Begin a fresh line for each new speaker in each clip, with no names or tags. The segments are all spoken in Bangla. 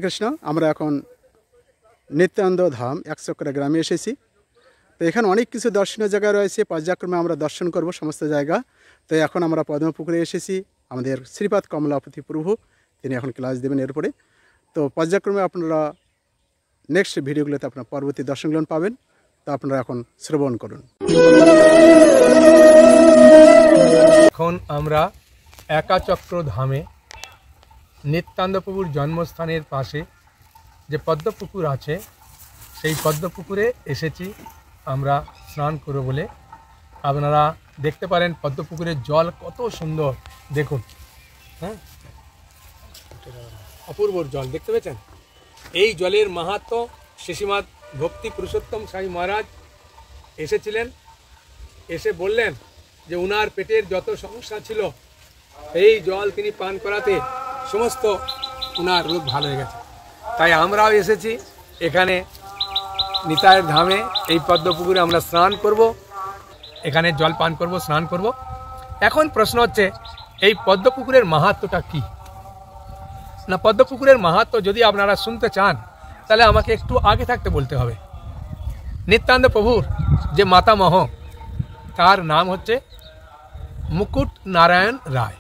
কৃষ্ণ। আমরা এখন নিত্যানন্দ ধাম একচক্রা গ্রামে এসেছি। তো এখানে অনেক কিছু দর্শনীয় জায়গা রয়েছে, পর্যায়ক্রমে আমরা দর্শন করব সমস্ত জায়গা। তো এখন আমরা পদ্মপুকুরে এসেছি। আমাদের শ্রীপাদ কমলাপতি প্রভু তিনি এখন ক্লাস দেবেন এরপরে। তো পর্যায়ক্রমে আপনারা নেক্সট ভিডিওগুলোতে আপনার পরবর্তী দর্শনগুলো পাবেন। তো আপনারা এখন শ্রবণ করুন।
এখন আমরা একাচক্র ধামে নিত্যানন্দ প্রভুর জন্মস্থানের পাশে যে পদ্মপুকুর আছে সেই পদ্মপুকুরে এসেছি আমরা স্নান করব বলে। আপনারা দেখতে পারেন পদ্মপুকুরের জল কত সুন্দর, দেখুন। হ্যাঁ, অপূর্ব জল দেখতে পেয়েছেন। এই জলের মাহাত্ম্য শ্রীশ্রীমৎ ভক্তি পুরুষোত্তম স্বামী মহারাজ এসেছিলেন, এসে বললেন যে উনার পেটের যত সমস্যা ছিল এই জল তিনি পান করাতে সমস্ত উনার রোগ ভালো হয়ে গেছে। তাই আমরাও এসেছি এখানে নিতাইয়ের ধামে, এই পদ্মপুকুরে আমরা স্নান করব, এখানে জল পান করব, স্নান করব। এখন প্রশ্ন হচ্ছে এই পদ্মপুকুরের মাহাত্ম্যটা কি না। পদ্মপুকুরের মাহাত্ম্য যদি আপনারা শুনতে চান তাহলে আমাকে একটু আগে থাকতে বলতে হবে। নিত্যানন্দ প্রভুর যে মাতামহ তার নাম হচ্ছে মুকুট নারায়ণ রায়।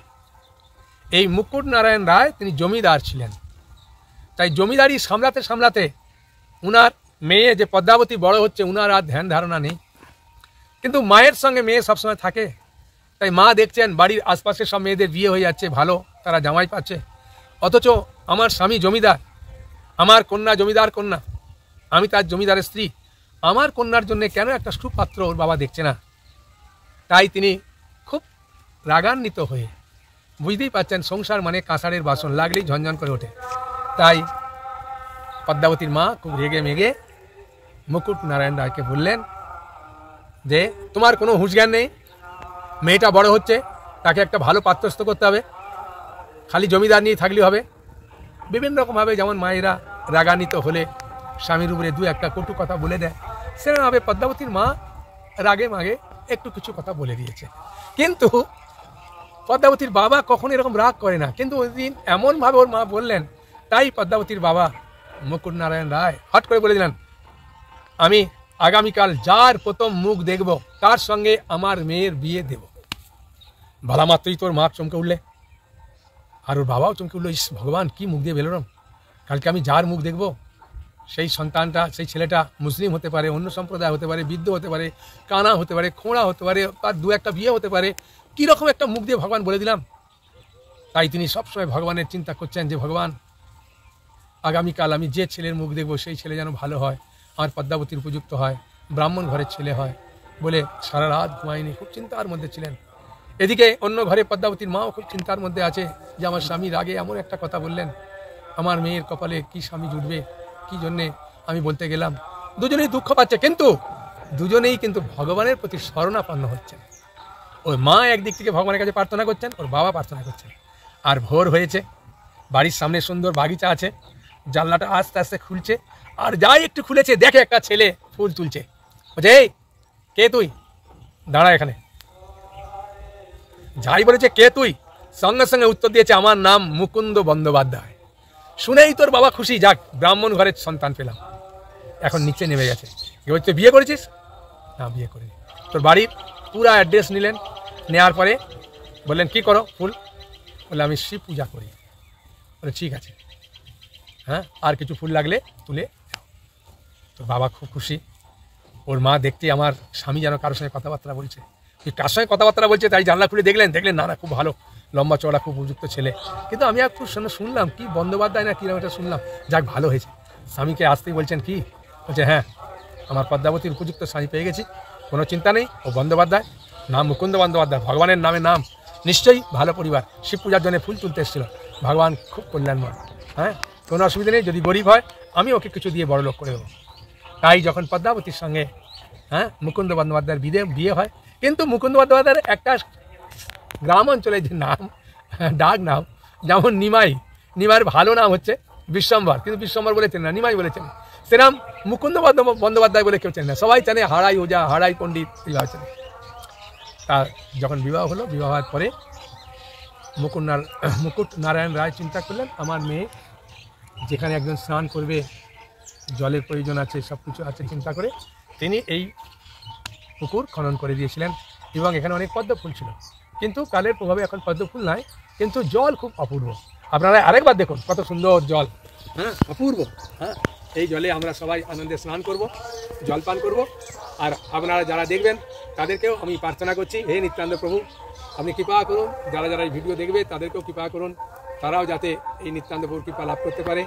এই মুকুট নারায়ণ রায় তিনি জমিদার ছিলেন। তাই জমিদারি সামলাতে সামলাতে উনার মেয়ে যে পদ্মাবতী বড় হচ্ছে উনার আর ধ্যান ধারণা নেই, কিন্তু মায়ের সঙ্গে মেয়ে সবসময় থাকে। তাই মা দেখছেন বাড়ির আশপাশে সব মেয়েদের বিয়ে হয়ে যাচ্ছে, ভালো তারা জামাই পাচ্ছে, অথচ আমার স্বামী জমিদার, আমার কন্যা জমিদার কন্যা, আমি তার জমিদারের স্ত্রী, আমার কন্যার জন্য কেন একটা সুপাত্র ওর বাবা দেখছে না। তাই তিনি খুব রাগান্বিত হয়ে, বুঝতেই পারছেন সংসার মানে কাঁসারের বাসন, লাগলেই ঝনঝন করে ওঠে। তাই পদ্মাবতীর মা খুব রেগে মেগে মুকুট নারায়ণ রায়কে বললেন যে তোমার কোনো হুঁশজ্ঞান নেই, মেয়েটা বড় হচ্ছে, তাকে একটা ভালো পাত্রস্থ করতে হবে, খালি জমিদার নিয়ে থাকলেই হবে। বিভিন্ন রকমভাবে যেমন মায়েরা রাগান্বিত হলে স্বামীর উপরে দু একটা কটু কথা বলে দেয়, সেরকমভাবে পদ্মাবতীর মা রাগে মাগে একটু কিছু কথা বলে দিয়েছে। কিন্তু পদ্মাবতীর বাবা কখনো এরকম রাগ করে না, কিন্তু ওই দিন এমনভাবে ওর মা বললেন, তাই পদ্মাবতীর বাবা মুকুট নারায়ণ রায় হট করে বলে দিলেন, আমি আগামীকাল যার প্রথম মুখ দেখব তার সঙ্গে আমার মেয়ের বিয়ে দেব। ভালা মাত্রই তোর মা চমকে উঠলে, আর ওর বাবাও চমকে উঠলো, ইস ভগবান কি মুখ দিয়ে বেরোলাম, কালকে আমি যার মুখ দেখব সেই সন্তানটা, সেই ছেলেটা মুসলিম হতে পারে, অন্য সম্প্রদায় হতে পারে, বৃদ্ধ হতে পারে, কানা হতে পারে, খোঁড়া হতে পারে, তার দু একটা বিয়ে হতে পারে, কীরকম একটা মুখ দিয়ে ভগবান বলে দিলাম। তাই তিনি সবসময় ভগবানের চিন্তা করছেন যে ভগবান আগামীকাল আমি যে ছেলের মুখ দেখব সেই ছেলে যেন ভালো হয়, আমার পদ্মাবতীর উপযুক্ত হয়, ব্রাহ্মণ ঘরের ছেলে হয় বলে সারা রাত ঘুমায়নি, খুব চিন্তার মধ্যে ছিলেন। এদিকে অন্য ঘরে পদ্মাবতীর মাও খুব চিন্তার মধ্যে আছে যে আমার স্বামীর আগে এমন একটা কথা বললেন, আমার মেয়ের কপালে কি স্বামী জুটবে, কি জন্যে আমি বলতে গেলাম। দুজনেই দুঃখ পাচ্ছে, কিন্তু দুজনেই কিন্তু ভগবানের প্রতি শরণাপন্ন হচ্ছেন। ওই মা একদিক থেকে ভগবানের কাছে প্রার্থনা করছেন, ওর বাবা প্রার্থনা করছেন। আর ভোর হয়েছে, বাড়ির সামনে সুন্দর বাগিচা আছে, জানলাটা আস্তে আস্তে খুলছে, আর যাই একটু খুলেছে দেখে একটা ছেলে ফুল তুলছে। বলছে, এই কে তুই, দাঁড়া এখানে। যাই বলেছে কে তুই, সঙ্গে সঙ্গে উত্তর দিয়েছে আমার নাম মুকুন্দ বন্দ্যোপাধ্যায়। শুনেই তোর বাবা খুশি, যাক ব্রাহ্মণ ঘরের সন্তান পেলাম। এখন নিচে নেমে গেছে, বলছে বিয়ে করেছিস? না বিয়ে করিনি। তোর বাড়ির পুরা অ্যাড্রেস নিলেন, নেওয়ার পরে বললেন কি করো? ফুল। বললে আমি শিব পূজা করি। বলে ঠিক আছে, হ্যাঁ আর কিছু ফুল লাগলে তুলে দাও। তোর বাবা খুব খুশি। ওর মা দেখতে আমার স্বামী যেন কারোর সঙ্গে কথাবার্তা বলছে, কার সঙ্গে কথাবার্তা বলছে, তাই জানলা খুলে দেখলেন না না খুব ভালো, লম্বা চওড়া, খুব উপযুক্ত ছেলে। কিন্তু আমি একটু শুনলাম কি বন্দ্যোপাধ্যায় না কিরকম এটা শুনলাম, যাক ভালো হয়েছে। স্বামীকে আসতেই বলছেন কি? বলছে হ্যাঁ আমার পদ্মাবতীর উপযুক্ত স্বামী পেয়ে গেছি, কোনো চিন্তা নেই। ও বন্দ্যোপাধ্যায়, নাম মুকুন্দ বন্দ্যোপাধ্যায়, ভগবানের নামে নাম, নিশ্চয়ই ভালো পরিবার, শিব পূজার জন্য ফুল তুলতে এসেছিল, ভগবান খুব কল্যাণময়। হ্যাঁ কোনো অসুবিধা নেই, যদি গরিব হয় আমি ওকে কিছু দিয়ে বড় লোক করে দেবো। তাই যখন পদ্মাবতীর সঙ্গে মুকুন্দ বন্দ্যোপাধ্যায়ের বিয়ে হয়, কিন্তু মুকুন্দ বন্দ্যোপাধ্যায়ের একটা গ্রাম অঞ্চলের যে নাম, ডাক নাম, যেমন নিমাই, নিমাইয়ের ভালো নাম হচ্ছে বিশ্বম্বর, কিন্তু বিশ্বম্বর বলেছেন না, নিমাই বলেছেন। সেরাম মুকুন্দ বন্দ্যোপাধ্যায় বলে কেউ চেন না, সবাই জানে হাড়াই ওজা, হাড়াই পণ্ডিত, এইভাবে চেনে। তা যখন বিবাহ হলো, বিবাহ হওয়ার পরে মুকুট নারায়ণ রায় চিন্তা করলেন আমার মেয়ে যেখানে একজন স্নান করবে, জলের প্রয়োজন আছে, সব কিছু আছে চিন্তা করে তিনি এই পুকুর খনন করে দিয়েছিলেন। এবং এখানে অনেক পদ্ম ফুল ছিল, কিন্তু কালের প্রভাবে এখন পদ্ম ফুল নাই, কিন্তু জল খুব অপূর্ব। আপনারা আরেকবার দেখুন কত সুন্দর জল, হ্যাঁ অপূর্ব। হ্যাঁ, এই জলে আমরা সবাই আনন্দে স্নান করব, জল পান করব। আর আপনারা যারা দেখবেন তাদেরকেও আমি প্রার্থনা করছি, হে নিত্যানন্দ প্রভু আপনি কৃপা করুন, যারা যারা এই ভিডিও দেখবে তাদেরকেও কৃপা করুন, তারাও যাতে এই নিত্যানন্দ প্রভুর কৃপা লাভ করতে পারে।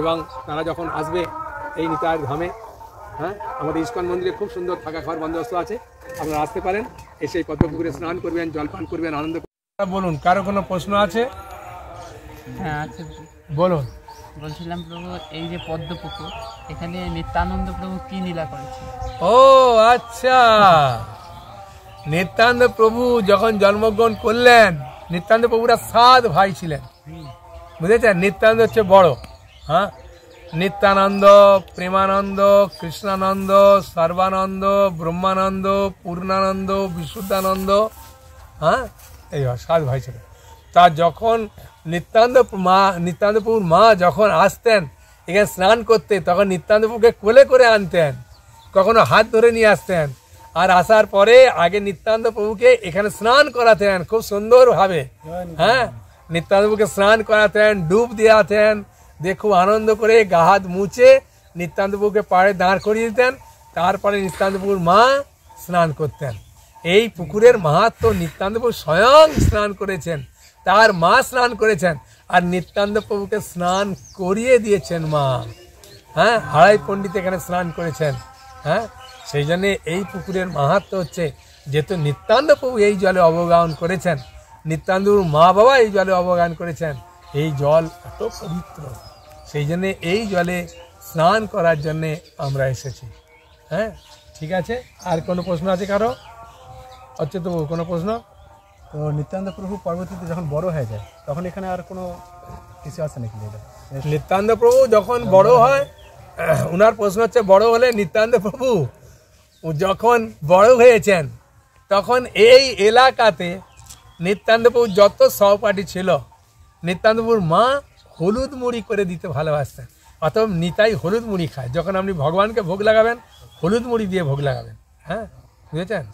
এবং তারা যখন আসবে এই নিতাইয়ের ধামে, হ্যাঁ আমাদের ইস্কন মন্দিরে খুব সুন্দর থাকা খাওয়ার বন্দোবস্ত আছে, আপনারা আসতে পারেন, এসে এই পদ্মপুকুরে স্নান করবেন, জল পান করবেন, আনন্দ করবেন। বলুন, কারো কোনো প্রশ্ন আছে?
হ্যাঁ আছে,
বলুন।
বলছিলাম প্রভু এই যে পদ্ম পুকুর, এখানে নিত্যানন্দ প্রভু কি লীলা করেছে?
ও আচ্ছা, নিত্যানন্দ প্রভু যখন জন্মগ্রহণ করলেন, নিত্যানন্দ প্রভুরা 7 ভাই ছিলেন, বুঝেছেন? নিত্যানন্দ হচ্ছে বড়, হ্যাঁ, নিত্যানন্দ, প্রেমানন্দ, কৃষ্ণানন্দ, সর্বানন্দ, ব্রহ্মানন্দ, পূর্ণানন্দ, বিশুদ্ধানন্দ, হ্যাঁ এই 7 ভাই ছিলেন। তা যখন নিত্যানন্দ প্রভুর মা যখন আসতেন এখানে স্নান করতে, তখন নিত্যানন্দ প্রভুকে কোলে করে আনতেন, কখনো হাত ধরে নিয়ে আসতেন, আর আসার পরে আগে নিত্যানন্দ প্রভুকে এখানে স্নান করাতেন খুব সুন্দরভাবে। হ্যাঁ, নিত্যানন্দ প্রভুকে স্নান করাতেন, ডুব দিয়াতেন, দিয়ে খুব আনন্দ করে গা হাত মুছে নিত্যানন্দ প্রভুকে পাড়ে দাঁড় করিয়ে দিতেন, তারপরে নিত্যানন্দ প্রভুর মা স্নান করতেন। এই পুকুরের মাহাত্ম্য, নিত্যানন্দ প্রভু স্বয়ং স্নান করেছেন, তার মা স্নান করেছেন, আর নিত্যানন্দ প্রভুকে স্নান করিয়ে দিয়েছেন মা। হ্যাঁ, হারাই পণ্ডিত এখানে স্নান করেছেন। হ্যাঁ, সেই জন্য এই পুকুরের মাহাত্ম্য হচ্ছে, যেহেতু নিত্যানন্দ প্রভু এই জলে অবগাহন করেছেন, নিত্যানন্দর মা বাবা এই জলে অবগাহন করেছেন, এই জল এত পবিত্র, সেই জন্য এই জলে স্নান করার জন্যে আমরা এসেছি। হ্যাঁ, ঠিক আছে। আর কোনো প্রশ্ন আছে কারো? অচ্যুত বাবু, কোনো প্রশ্ন?
তো নিত্যানন্দ প্রভু পরবর্তীতে যখন বড় হয়ে যায় তখন এখানে আর কোনো কিছু আছে নাকি?
নিত্যানন্দ প্রভু যখন বড় হয়, ওনার প্রশ্ন হচ্ছে বড় হলে নিত্যানন্দ প্রভু যখন বড় হয়েছেন, তখন এই এলাকাতে নিত্যানন্দ প্রভু যত সহপাঠী ছিল, নিত্যানন্দ প্রভুর মা হলুদ মুড়ি করে দিতে ভালোবাসতেন। অথবা নিতাই হলুদ মুড়ি খায়, যখন আপনি ভগবানকে ভোগ লাগাবেন হলুদ মুড়ি দিয়ে ভোগ লাগাবেন। হ্যাঁ, বুঝেছেন?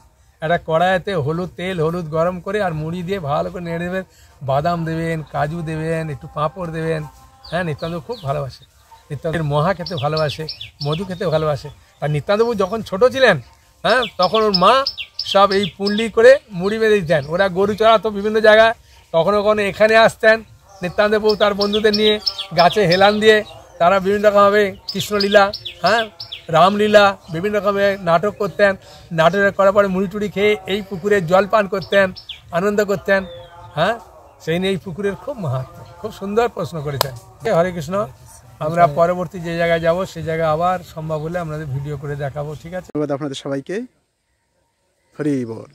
একটা কড়াইতে হলুদ তেল, হলুদ গরম করে আর মুড়ি দিয়ে ভালো করে নেড়ে দেবেন, বাদাম দেবেন, কাজু দেবেন, একটু পাঁপড় দেবেন। হ্যাঁ, নিত্যানন্দ খুব ভালোবাসে, নিত্যানন্দের মহা খেতে ভালোবাসে, মধু খেতে ভালোবাসে। আর নিত্যানন্দবাবু যখন ছোট ছিলেন, হ্যাঁ, তখন ওর মা সব এই পুন্ডি করে মুড়ি বেঁধে দিতেন। ওরা গরু চড়াতো বিভিন্ন জায়গায়, কখনো কখনো এখানে আসতেন নিত্যানন্দবাবু তার বন্ধুদের নিয়ে, গাছে হেলান দিয়ে তারা বিভিন্ন রকমভাবে কৃষ্ণলীলা, হ্যাঁ রামলীলা, বিভিন্ন রকমের নাটক করতেন। নাটক করার পরে মুড়ি টুড়ি খেয়ে এই পুকুরে জল পান করতেন, আনন্দ করতেন। হ্যাঁ, সেই নিয়ে এই পুকুরের খুব মাহাত্ম্য। খুব সুন্দর প্রশ্ন করেছেন। হরে কৃষ্ণ। আমরা পরবর্তী যে জায়গায় যাব সেই জায়গায় আবার সম্ভব হলে আপনাদের ভিডিও করে দেখাবো। ঠিক আছে,
ধন্যবাদ আপনাদের সবাইকে। হরি বল।